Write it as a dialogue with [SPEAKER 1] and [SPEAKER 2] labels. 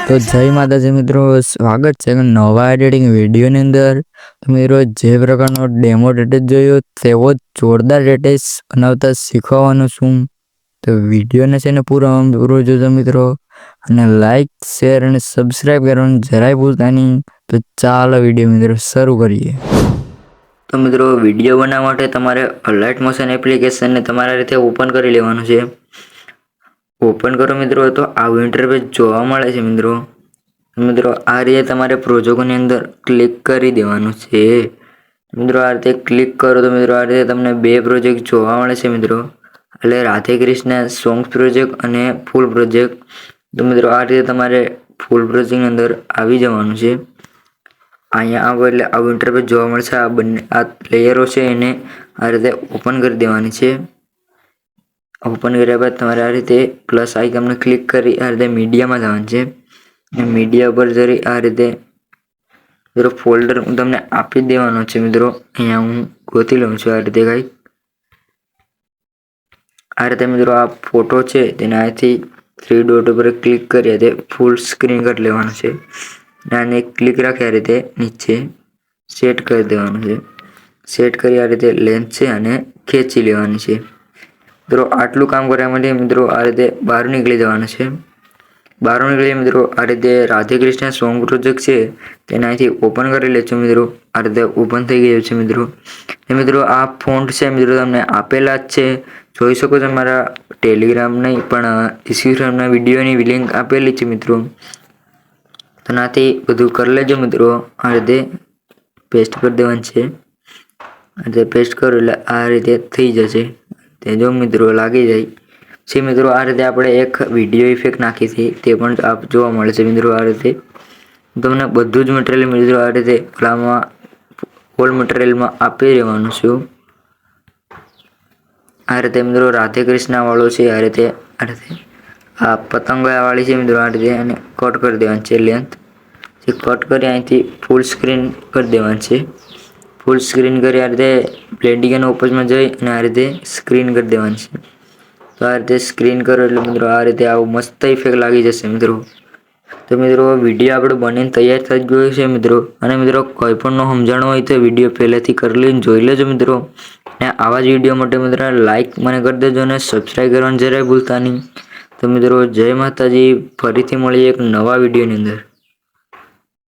[SPEAKER 1] તો જય માતાજી મિત્રો, સ્વાગત છે નવા એડિટિંગ વિડીયોની અંદર। તો મિત્રો જે પ્રકારનો ડેમો ડેટેસ જોયો તેવો જ જોરદાર ડેટેસ બનાવતા શીખવવાનું છું। તો વિડીયોને છે ને પૂરો જોજો મિત્રો, અને લાઈક શેર અને સબસ્ક્રાઈબ કરવાનું જરાય ભૂલતા નહીં। તો ચાલો વિડીયો મિત્રો શરૂ કરીએ। તો મિત્રો વિડીયો બનાવવા માટે તમારે લાઇટ મોશન એપ્લિકેશનને તમારા રીતે ઓપન કરી લેવાનું છે। ઓપન કરો મિત્રો તો આવું ઇન્ટરફેસ જોવા મળે છે। મિત્રો આ રીતે તમારે પ્રોજેક્ટની અંદર ક્લિક કરી દેવાનું છે। મિત્રો આ રીતે ક્લિક કરો તો મિત્રો આ રીતે તમને બે પ્રોજેક્ટ જોવા મળે છે મિત્રો, એટલે રાધે કૃષ્ણ સોંગ્સ પ્રોજેક્ટ અને ફૂલ પ્રોજેક્ટ। તો મિત્રો આ રીતે તમારે ફૂલ પ્રોજેક્ટની અંદર આવી જવાનું છે। અહીંયા આવો એટલે આવું ઇન્ટરફેસ જોવા મળશે। આ બંને આ લેયરો છે એને આ રીતે ઓપન કરી દેવાની છે। ઓપન કર્યા બાદ તમારે આ રીતે પ્લસ આઇકનને ક્લિક કરી આ રીતે મીડિયામાં જવાનું છે। મીડિયા પર જરી આ રીતે મિત્રો ફોલ્ડર હું તમને આપી દેવાનો છે મિત્રો। અહીંયા હું ગોતી લઉં છું આ રીતે કંઈક આ રીતે મિત્રો આ ફોટો છે તેને અહીંથી થ્રી ડોટ ઉપર ક્લિક કરી તે ફૂલ સ્ક્રીન કરી લેવાનું છે। આને ક્લિક રાખી આ રીતે નીચે સેટ કરી દેવાનું છે। સેટ કરી આ રીતે લેન્થ છે અને ખેંચી લેવાની છે। મિત્રો આટલું કામ કરવા માટે મિત્રો આ રીતે બહાર નીકળી જવાનું છે। બહાર નીકળી મિત્રો આ રીતે રાધે કૃષ્ણ સોંગ પ્રોજેક્ટ છે તેને અહીંથી ઓપન કરી લેજો મિત્રો। આ રીતે ઓપન થઈ ગયું છે મિત્રો। મિત્રો આ ફોન્ટ છે મિત્રો તમને આપેલા જ છે, જોઈ શકો છો। મારા ટેલિગ્રામ નહીં પણ ઇન્સ્ટાગ્રામના વિડીયોની લિંક આપેલી છે મિત્રો। તો નાથી બધું કરી લેજો મિત્રો। આ રીતે પેસ્ટ કરી દેવાનું છે। આ રીતે પેસ્ટ કરો એટલે આ રીતે થઈ જશે। તે જો મિત્રો લાગી જાય છે મિત્રો। આ રીતે આપણે એક વિડીયો ઇફેક્ટ નાખી હતી તે પણ આપ જોવા મળે છે મિત્રો। આ રીતે તમને બધું જ મટીરિયલ મિત્રો આ રીતે ઓલામાં ઓલ મટીરિયલમાં આપી રહેવાનું છું। આ રીતે મિત્રો રાધે કૃષ્ણ વાળો છે। આ રીતે આ પતંગિયા વાળી છે મિત્રો। આ રીતે અને કટ કરી દેવાની છે લેન્થ, જે કટ કરી અહીંથી ફૂલ સ્ક્રીન કરી દેવાની છે। ફૂલ સ્ક્રીન કરી આ રીતે બ્લેન્ડિંગ અને ઓપસમાં જઈ અને આ રીતે સ્ક્રીન કરી દેવાની છે। તો આ રીતે સ્ક્રીન કરો એટલે મિત્રો આ રીતે આવું મસ્ત ઇફેક્ટ લાગી જશે મિત્રો। તો મિત્રો વિડીયો આપણો બનીને તૈયાર થઈ ગયો છે મિત્રો। અને મિત્રો કોઈ પણ ન સમજાણું હોય તો વિડીયો પહેલેથી કરી લઈને જોઈ લેજો મિત્રો। અને આવા જ વિડીયો માટે મિત્રો લાઈક મને કરી દેજો અને સબસ્ક્રાઈબ કરવાનું જરાય ભૂલતા નહીં। તો મિત્રો જય માતાજી, ફરીથી મળીએ એક નવા વિડીયોની અંદર।